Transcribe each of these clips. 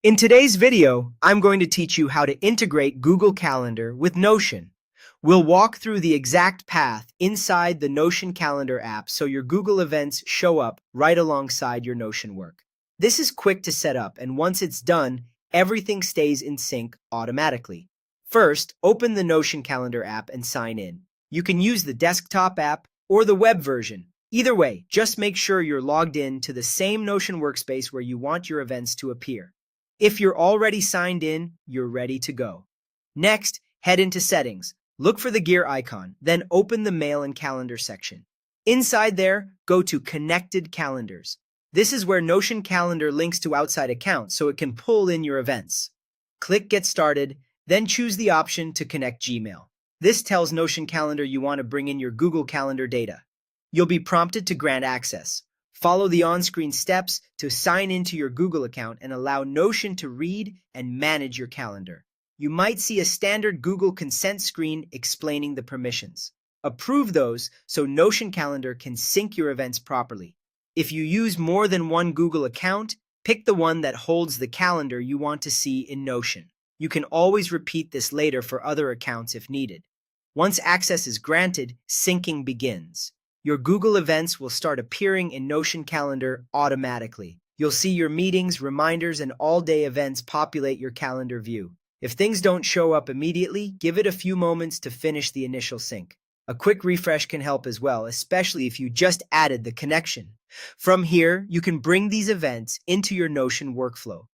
In today's video, I'm going to teach you how to integrate Google Calendar with Notion. We'll walk through the exact path inside the Notion Calendar app so your Google events show up right alongside your Notion work. This is quick to set up, and once it's done, everything stays in sync automatically. First, open the Notion Calendar app and sign in. You can use the desktop app or the web version. Either way, just make sure you're logged in to the same Notion workspace where you want your events to appear. If you're already signed in, you're ready to go. Next, head into Settings. Look for the gear icon, then open the Mail and Calendar section. Inside there, go to Connected Calendars. This is where Notion Calendar links to outside accounts so it can pull in your events. Click Get Started, then choose the option to connect Gmail. This tells Notion Calendar you want to bring in your Google Calendar data. You'll be prompted to grant access. Follow the on-screen steps to sign into your Google account and allow Notion to read and manage your calendar. You might see a standard Google consent screen explaining the permissions. Approve those so Notion Calendar can sync your events properly. If you use more than one Google account, pick the one that holds the calendar you want to see in Notion. You can always repeat this later for other accounts if needed. Once access is granted, syncing begins. Your Google events will start appearing in Notion Calendar automatically. You'll see your meetings, reminders, and all-day events populate your calendar view. If things don't show up immediately, give it a few moments to finish the initial sync. A quick refresh can help as well, especially if you just added the connection. From here, you can bring these events into your Notion workflow.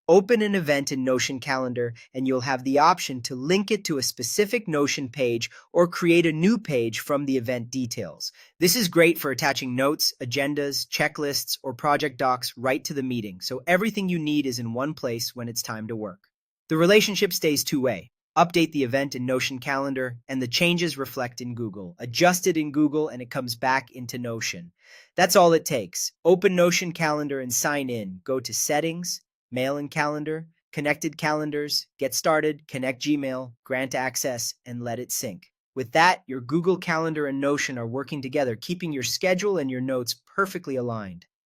Open an event in Notion Calendar, and you'll have the option to link it to a specific Notion page or create a new page from the event details. This is great for attaching notes, agendas, checklists, or project docs right to the meeting, so everything you need is in one place when it's time to work. The relationship stays two-way. Update the event in Notion Calendar, and the changes reflect in Google. Adjust it in Google, and it comes back into Notion. That's all it takes. Open Notion Calendar and sign in. Go to Settings, Mail and Calendar, Connected Calendars, Get Started, Connect Gmail, Grant Access, and let it sync. With that, your Google Calendar and Notion are working together, keeping your schedule and your notes perfectly aligned.